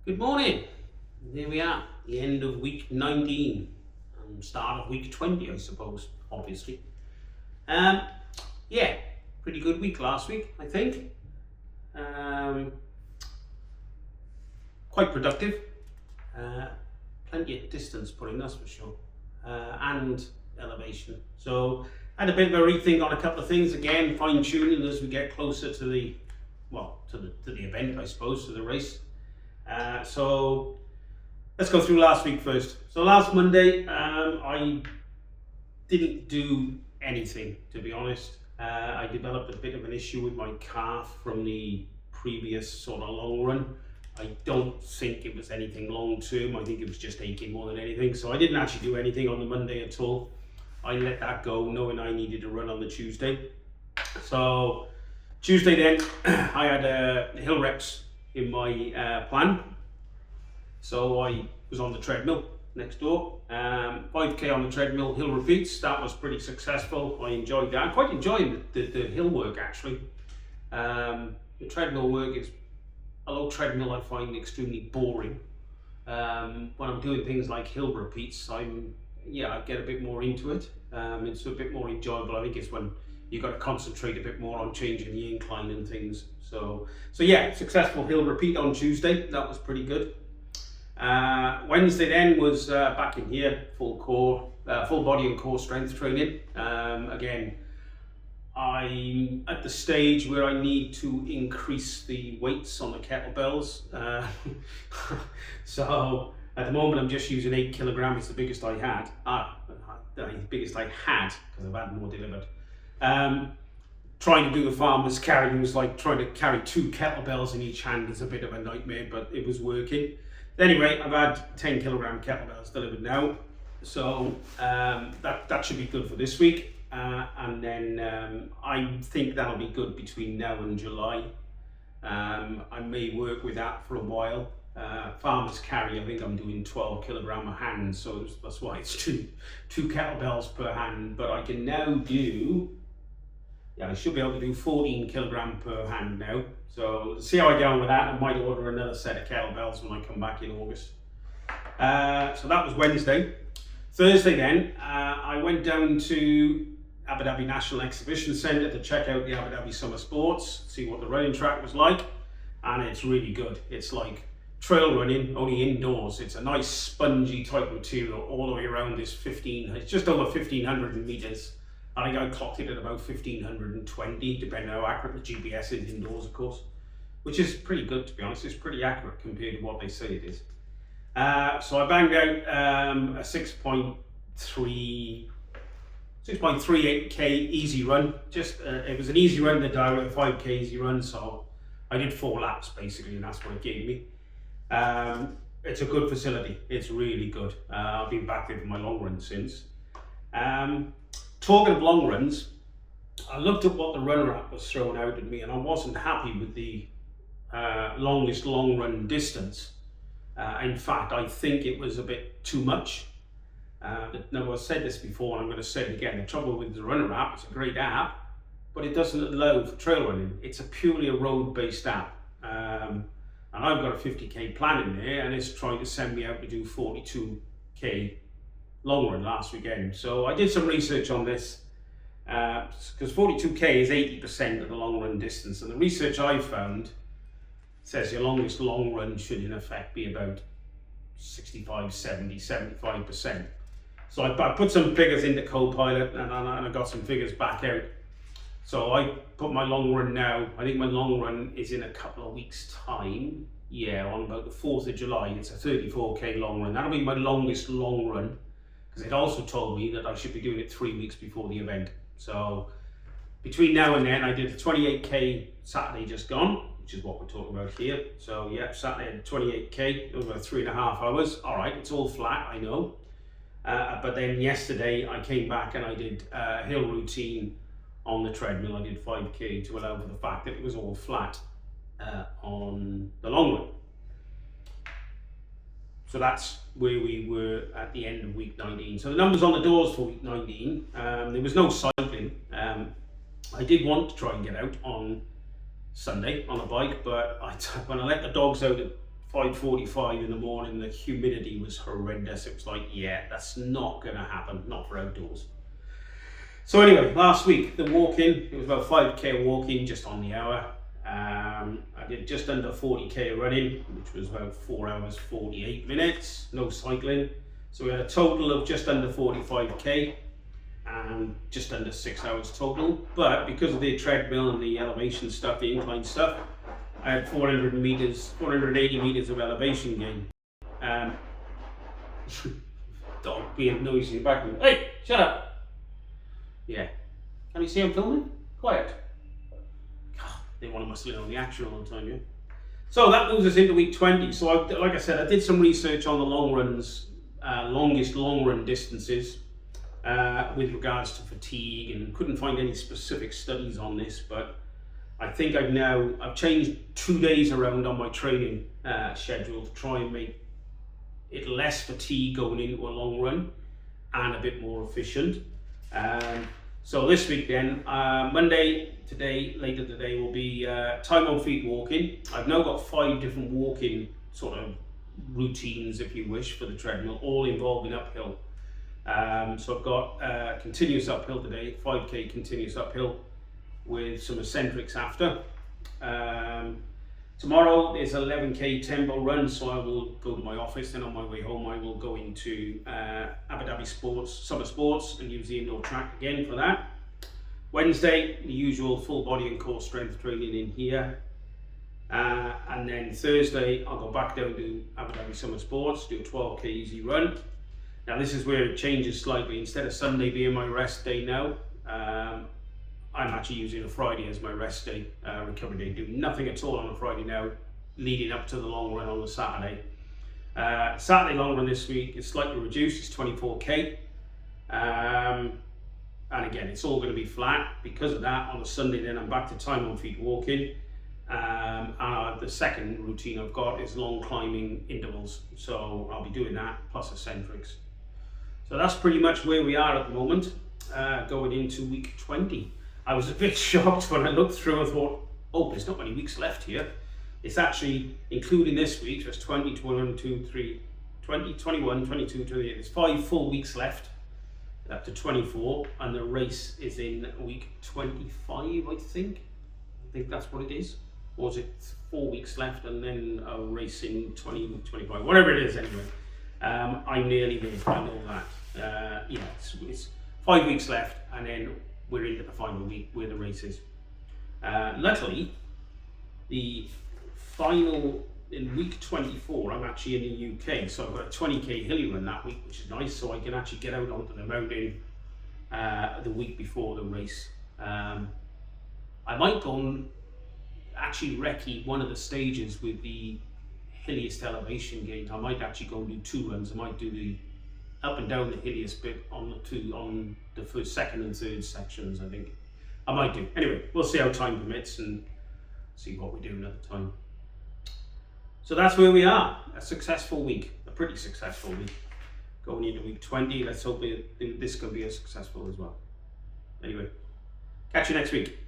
Good morning. There we are, the end of week 19 and start of week 20, I suppose, obviously. Um, yeah, pretty good week last week, I think. Quite productive. Plenty of distance putting, that's for sure. And elevation. So, had a bit of a rethink on a couple of things again, fine tuning as we get closer to the event, I suppose, to the race. So let's go through last week first. So last Monday, I didn't do anything, to be honest. I developed a bit of an issue with my calf from the previous sort of long run. I don't think it was anything long term. I think it was just aching more than anything. So I didn't actually do anything on the Monday at all. I let that go, knowing I needed to run on the Tuesday. So Tuesday then, I had hill reps in my plan. So I was on the treadmill next door, 5k on the treadmill, hill repeats. That was pretty successful. I enjoyed that. I quite enjoyed the hill work actually. The treadmill work is, although treadmill I find extremely boring. When I'm doing things like hill repeats, I get a bit more into it. It's a bit more enjoyable. I think it's when you've got to concentrate a bit more on changing the incline and things. So yeah, successful hill repeat on Tuesday. That was pretty good. Wednesday then was back in here, full body and core strength training. Again, I'm at the stage where I need to increase the weights on the kettlebells. So at the moment I'm just using 8 kilograms. It's the biggest I had. The biggest I had, because I've had more delivered. Trying to do the farmer's carry was like trying to carry 2 kettlebells in each hand is a bit of a nightmare, but it was working. Anyway, I've had 10 kilogram kettlebells delivered now, so that should be good for this week. And then I think that'll be good between now and July. I may work with that for a while. Farmer's carry, I think I'm doing 12 kilogram a hand, so that's why it's two kettlebells per hand. But I can now do, I should be able to do 14 kilogram per hand now. So see how I get on with that. I might order another set of kettlebells when I come back in August. So that was Wednesday. Thursday then, I went down to Abu Dhabi National Exhibition Centre to check out the Abu Dhabi Summer Sports, see what the running track was like, and it's really good. It's like trail running, only indoors. It's a nice spongy type material all the way around this it's just over 1,500 meters. I think I clocked it at about 1,520, depending on how accurate the GPS is indoors, of course, which is pretty good, to be honest. It's pretty accurate compared to what they say it is. So I banged out a 6.38k easy run. It was an easy run, the direct 5k easy run, so I did 4 laps basically, and that's what it gave me. It's a good facility. It's really good. I've been back there for my long run since. Talking of long runs, I looked at what the runner app was throwing out at me, and I wasn't happy with the longest long run distance. In fact, I think it was a bit too much. Now, I've said this before, and I'm going to say it again. The trouble with the runner app, it's a great app, but it doesn't allow for trail running. It's purely a road-based app. And I've got a 50k plan in there, and it's trying to send me out to do 42k long run last weekend. So I did some research on this, because 42k is 80% of the long run distance, and the research I found says your longest long run should in effect be about 65, 70, 75%. So I put some figures into Copilot, and I got some figures back out. So I put my long run now, I think my long run is in a couple of weeks time. Yeah, on about the 4th of July, it's a 34k long run. That'll be my longest long run, because it also told me that I should be doing it 3 weeks before the event. So between now and then, I did a 28k Saturday just gone, which is what we're talking about here. So yeah, Saturday I did 28k over 3.5 hours. All right, it's all flat, I know. But then yesterday I came back and I did a hill routine on the treadmill. I did 5k to allow for the fact that it was all flat on the long run. So that's where we were at the end of week 19. So the numbers on the doors for week 19, there was no cycling. I did want to try and get out on Sunday on a bike, but when I let the dogs out at 5:45 in the morning, the humidity was horrendous. It was like, yeah, that's not going to happen, not for outdoors. So anyway, last week, the walk-in, it was about 5k walk-in, just on the hour. I did just under 40k running, which was about 4 hours 48 minutes, no cycling. So we had a total of just under 45k and just under 6 hours total. But because of the treadmill and the elevation stuff, the incline stuff, I had 480 meters of elevation gain. Dog being noisy in the background. Hey, shut up! Yeah. Can you see I'm filming? Quiet. God, they want to muscle in on the action all the time, yeah? So that moves us into week 20. So like I said, I did some research on the long runs, longest long run distances with regards to fatigue, and couldn't find any specific studies on this, but I think I've changed 2 days around on my training schedule to try and make it less fatigue going into a long run and a bit more efficient. So this week then, Monday, later today will be time on feet walking. I've now got 5 different walking sort of routines, if you wish, for the treadmill, all involving uphill. So I've got continuous uphill today, 5k continuous uphill with some eccentrics after. Tomorrow there's 11k tempo run, so I will go to my office, and on my way home I will go into Abu Dhabi Summer Sports and use the indoor track again for that. Wednesday, the usual full body and core strength training in here. And then Thursday I'll go back down to Abu Dhabi Summer Sports, do a 12k easy run. Now this is where it changes slightly. Instead of Sunday being my rest day now, I'm actually using a Friday as my rest day, recovery day. Do nothing at all on a Friday now, leading up to the long run on the Saturday. Saturday long run this week is slightly reduced, it's 24k. And again, it's all going to be flat. Because of that, on a Sunday then I'm back to time on feet walking. And the second routine I've got is long climbing intervals. So I'll be doing that, plus eccentrics. So that's pretty much where we are at the moment, going into week 20. I was a bit shocked when I looked through and thought, oh, there's not many weeks left here. It's actually, including this week, there's 20, 21, 22, 28. There's 5 full weeks left, up to 24, and the race is in week 25, I think. I think that's what it is. Or is it 4 weeks left and then a race in 25, whatever it is anyway. I'm nearly there, I know that. Yeah, it's 5 weeks left, and then we're into the final week where the race is. Luckily, the final in week 24, I'm actually in the UK, so I've got a 20k hilly run that week, which is nice, so I can actually get out onto the mountain the week before the race. I might go and actually recce one of the stages with the hilliest elevation gain. I might actually go and do 2 runs. I might do the up and down the hilliest bit on the first, second and third sections, I think. I might do. Anyway, we'll see how time permits and see what we're doing at the time. So that's where we are. A successful week, a pretty successful week. Going into week 20, let's hope this can be as successful as well. Anyway, catch you next week.